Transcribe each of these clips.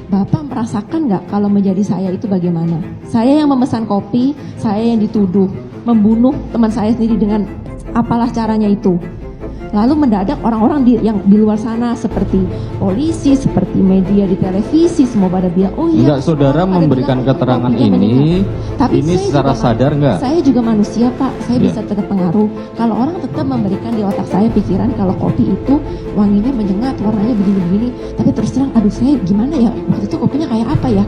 Bapak merasakan nggak kalau menjadi saya itu bagaimana? Saya yang memesan kopi, saya yang dituduh membunuh teman saya sendiri dengan apalah caranya itu. Lalu mendadak orang-orang yang di luar sana seperti polisi, seperti media di televisi, semua pada bilang, oh iya. Enggak, saudara memberikan keterangan ini, tapi ini secara sadar enggak? Saya juga manusia Pak, saya bisa terpengaruh. Kalau orang tetap memberikan di otak saya pikiran kalau kopi itu wanginya menyengat, warnanya begini-begini, tapi terus terang, aduh saya gimana ya, waktu itu kopinya kayak apa ya?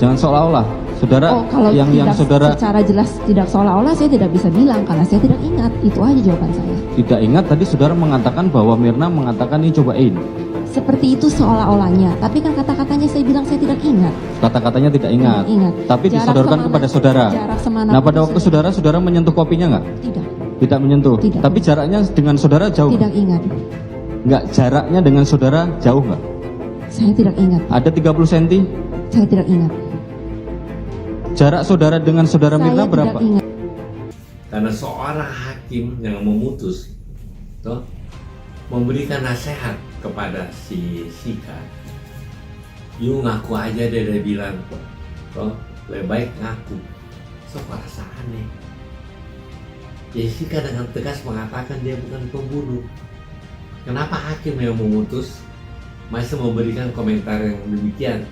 Jangan seolah-olah, saudara, kalau yang saudara secara jelas tidak seolah-olah, saya tidak bisa bilang karena saya tidak ingat. Itu aja jawaban saya. Tidak ingat, tadi saudara mengatakan bahwa Mirna mengatakan ini cobain. Seperti itu seolah-olahnya, tapi kan kata-katanya saya bilang saya tidak ingat. Kata-katanya tidak ingat. Tapi disodorkan kepada saudara. Nah, pada waktu saudara menyentuh kopinya enggak? Tidak. Tidak menyentuh. Tidak. Tapi jaraknya dengan saudara jauh? Tidak ingat. Enggak, jaraknya dengan saudara jauh enggak? Saya tidak ingat. Ada 30 cm? Saya tidak ingat. Jarak saudara dengan saudara Mirna berapa? Tidak ingat. Karena seorang hakim yang memutus toh, memberikan nasihat kepada si Sika, you ngaku aja deh, dia bilang toh, lebih baik ngaku. So perasaan nih Jessica dengan tegas mengatakan dia bukan pembunuh. Kenapa hakim yang memutus masih memberikan komentar yang demikian?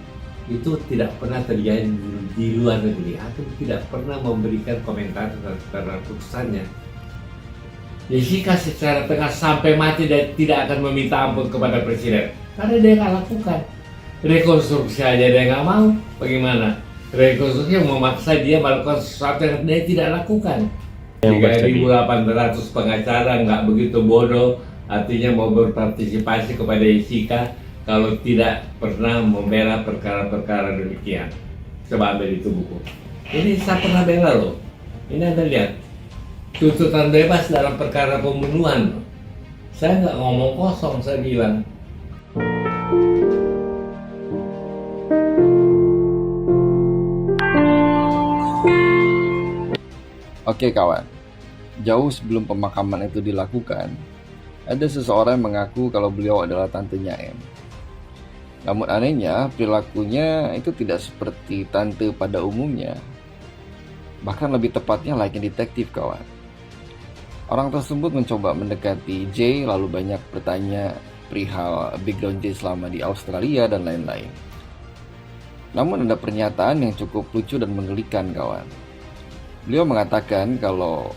Itu tidak pernah terjadi di luar negeri. Hakim tidak pernah memberikan komentar terhadap putusannya. Jessica secara tegas sampai mati dan tidak akan meminta ampun kepada presiden karena dia nggak lakukan. Rekonstruksi aja dia nggak mau. Bagaimana? Rekonstruksi yang memaksa dia melakukan sesuatu yang dia tidak lakukan. 3.800 pengacara nggak begitu bodoh, artinya mau berpartisipasi kepada Jessica kalau tidak pernah membela perkara-perkara demikian. Coba ambil itu buku. Ini saya pernah bela loh. Ini Anda lihat. Tuntutan bebas dalam perkara pembunuhan. Saya nggak ngomong kosong, saya bilang. Oke kawan, jauh sebelum pemakaman itu dilakukan, ada seseorang yang mengaku kalau beliau adalah tantenya M. Namun anehnya, perilakunya itu tidak seperti tante pada umumnya. Bahkan lebih tepatnya layaknya detektif kawan. Orang tersebut mencoba mendekati J, lalu banyak bertanya perihal background J selama di Australia dan lain-lain. Namun ada pernyataan yang cukup lucu dan menggelikan kawan. Beliau mengatakan kalau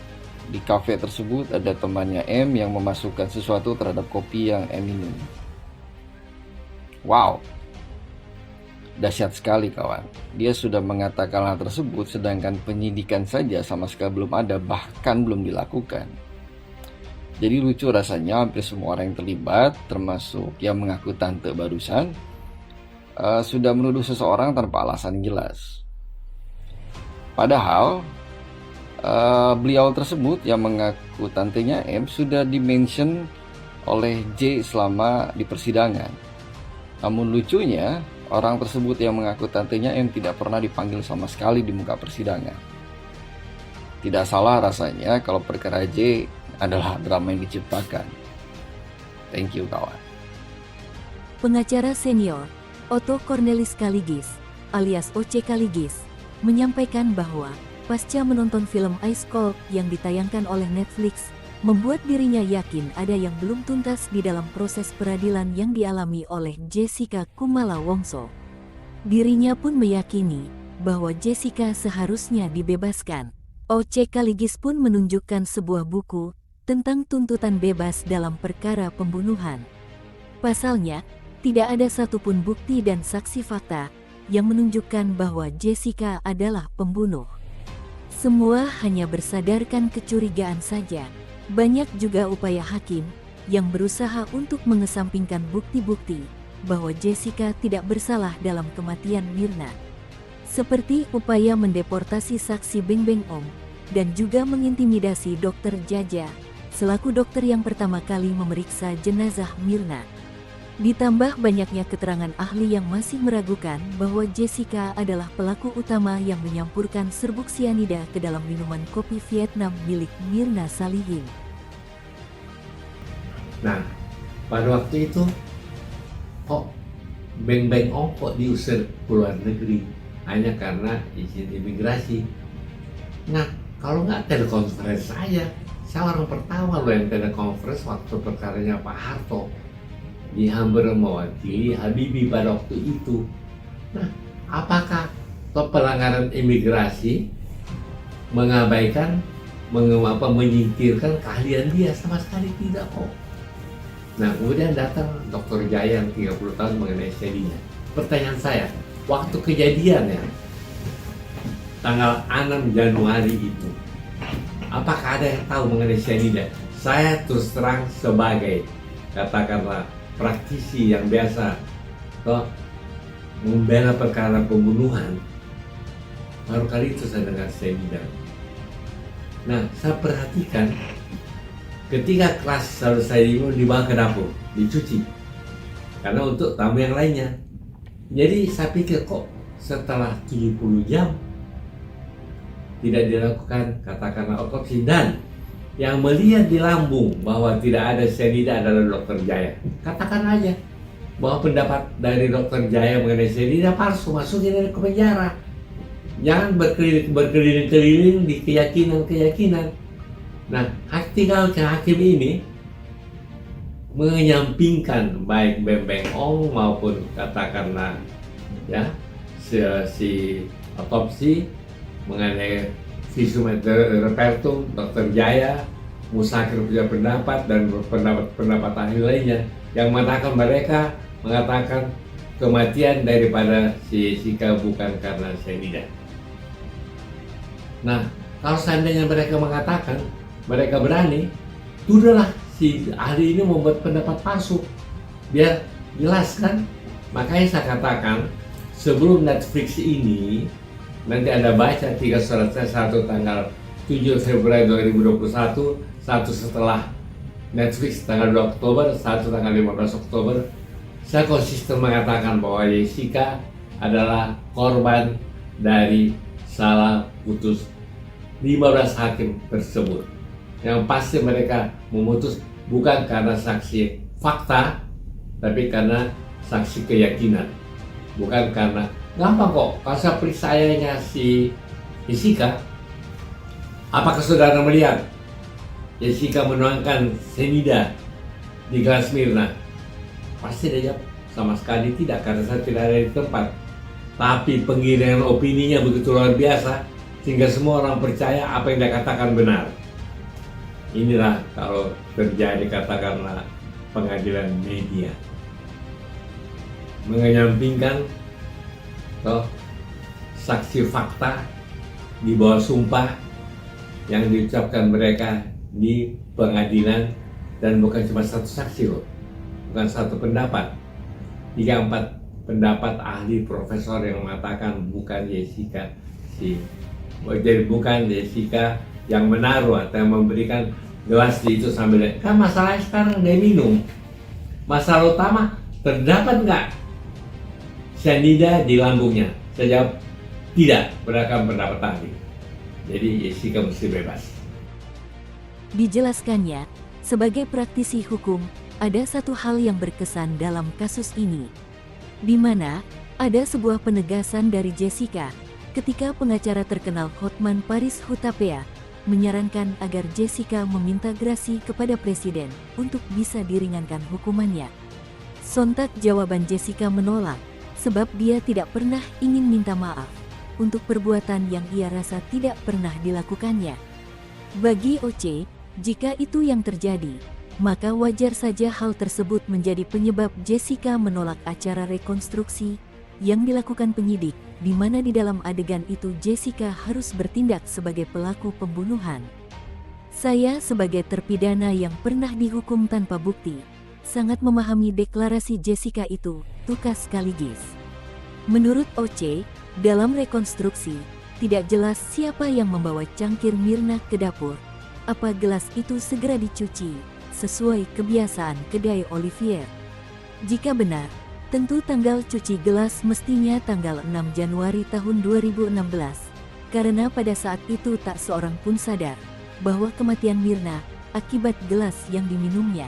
di kafe tersebut ada temannya M yang memasukkan sesuatu terhadap kopi yang M minum. Wow, dahsyat sekali kawan. Dia sudah mengatakan hal tersebut sedangkan penyidikan saja sama sekali belum ada, bahkan belum dilakukan. Jadi lucu rasanya hampir semua orang yang terlibat, termasuk yang mengaku tante barusan, sudah menuduh seseorang tanpa alasan yang jelas. Padahal beliau tersebut yang mengaku tantenya M sudah dimention oleh J selama di persidangan. Namun lucunya, orang tersebut yang mengaku tantenya M tidak pernah dipanggil sama sekali di muka persidangan. Tidak salah rasanya kalau perkara J adalah drama yang diciptakan. Thank you kawan. Pengacara senior Otto Cornelis Kaligis alias OC Kaligis menyampaikan bahwa pasca menonton film Ice Cold yang ditayangkan oleh Netflix, membuat dirinya yakin ada yang belum tuntas di dalam proses peradilan yang dialami oleh Jessica Kumala Wongso. Dirinya pun meyakini bahwa Jessica seharusnya dibebaskan. OC Kaligis pun menunjukkan sebuah buku tentang tuntutan bebas dalam perkara pembunuhan. Pasalnya, tidak ada satupun bukti dan saksi fakta yang menunjukkan bahwa Jessica adalah pembunuh. Semua hanya bersadarkan kecurigaan saja. Banyak juga upaya hakim yang berusaha untuk mengesampingkan bukti-bukti bahwa Jessica tidak bersalah dalam kematian Mirna. Seperti upaya mendeportasi saksi Beng Beng Om dan juga mengintimidasi Dr. Jaja selaku dokter yang pertama kali memeriksa jenazah Mirna. Ditambah banyaknya keterangan ahli yang masih meragukan bahwa Jessica adalah pelaku utama yang menyampurkan serbuk sianida ke dalam minuman kopi Vietnam milik Mirna Salihin. Nah, pada waktu itu kok Beng Beng Ong kok diusir ke luar negeri hanya karena izin imigrasi. Nah, kalau nggak telekonferensi saya orang pertama loh yang telekonferensi waktu perkaranya Pak Harto di Hamburg mewakili Habibie pada waktu itu. Nah, apakah pelanggaran imigrasi mengabaikan, menyingkirkan keahlian dia? Sama sekali tidak kok. Nah, kemudian datang Dr. Jaya yang 30 tahun mengenai seninya. Pertanyaan saya, waktu kejadian ya, tanggal 6 Januari itu, apakah ada yang tahu mengenai cyanida? Saya terus terang sebagai, katakanlah, praktisi yang biasa membela perkara pembunuhan, baru kali itu saya dengar cyanida. Nah, saya perhatikan ketika kelas selesai dibawa ke dapur, dicuci, karena untuk tamu yang lainnya. Jadi saya pikir kok setelah 70 jam tidak dilakukan katakanlah otopsi, dan yang melihat di lambung bahwa tidak ada cyanida adalah Dr. Jaya. Katakan aja bahwa pendapat dari Dr. Jaya mengenai cyanida palsu, masukin dari ke penjara. Jangan berkeliling-keliling di keyakinan-keyakinan. Nah, tinggal hakim ini menyampingkan baik Beng Beng Ong maupun katakanlah ya si otopsi mengenai visum et repertum Dr. Jaya, Musakir punya pendapat, dan pendapat ahli lainnya yang mengatakan kematian daripada si Jessica bukan karena cyanida. Nah, kalau seandainya mereka mengatakan, mereka berani, sudahlah si ahli ini membuat pendapat palsu biar jelas kan. Makanya saya katakan sebelum Netflix ini nanti Anda baca 3 surat saya, satu tanggal 7 Februari 2021, satu setelah Netflix tanggal 2 Oktober, satu tanggal 15 Oktober. Saya konsisten mengatakan bahwa Jessica adalah korban dari salah putus 15 hakim tersebut. Yang pasti mereka memutus bukan karena saksi fakta, tapi karena saksi keyakinan. Bukan karena gampang kok, kalau saya periksanya si Jessica, apakah saudara melihat Jessica menuangkan cyanida di gelas Mirna? Pasti dia jawab, sama sekali tidak, karena saya tidak ada di tempat. Tapi penggiringan opininya begitu luar biasa, sehingga semua orang percaya apa yang dia katakan benar. Inilah kalau terjadi katakanlah pengadilan media. Menyampingkan saksi fakta di bawah sumpah yang diucapkan mereka di pengadilan, dan bukan cuma satu saksi loh, bukan satu pendapat, 3-4 pendapat ahli profesor yang mengatakan bukan Jessica jadi bukan Jessica yang menaruh atau yang memberikan gelas itu sambil kan masalahnya sekarang dia minum. Masalah utama, terdapat nggak cyanida di lambungnya? Saya jawab tidak, berdasarkan pendapat ahli. Jadi Jessica mesti bebas. Dijelaskannya, sebagai praktisi hukum, ada satu hal yang berkesan dalam kasus ini, di mana ada sebuah penegasan dari Jessica ketika pengacara terkenal Hotman Paris Hutapea menyarankan agar Jessica meminta grasi kepada presiden untuk bisa diringankan hukumannya. Sontak jawaban Jessica menolak, sebab dia tidak pernah ingin minta maaf untuk perbuatan yang ia rasa tidak pernah dilakukannya. Bagi Oce, jika itu yang terjadi, maka wajar saja hal tersebut menjadi penyebab Jessica menolak acara rekonstruksi yang dilakukan penyidik, di mana di dalam adegan itu Jessica harus bertindak sebagai pelaku pembunuhan. Saya sebagai terpidana yang pernah dihukum tanpa bukti, sangat memahami deklarasi Jessica itu, tukas sekaligus. Menurut Oce, dalam rekonstruksi, tidak jelas siapa yang membawa cangkir Mirna ke dapur. Apa gelas itu segera dicuci, sesuai kebiasaan kedai Olivier? Jika benar, tentu tanggal cuci gelas mestinya tanggal 6 Januari tahun 2016, karena pada saat itu tak seorang pun sadar bahwa kematian Mirna akibat gelas yang diminumnya.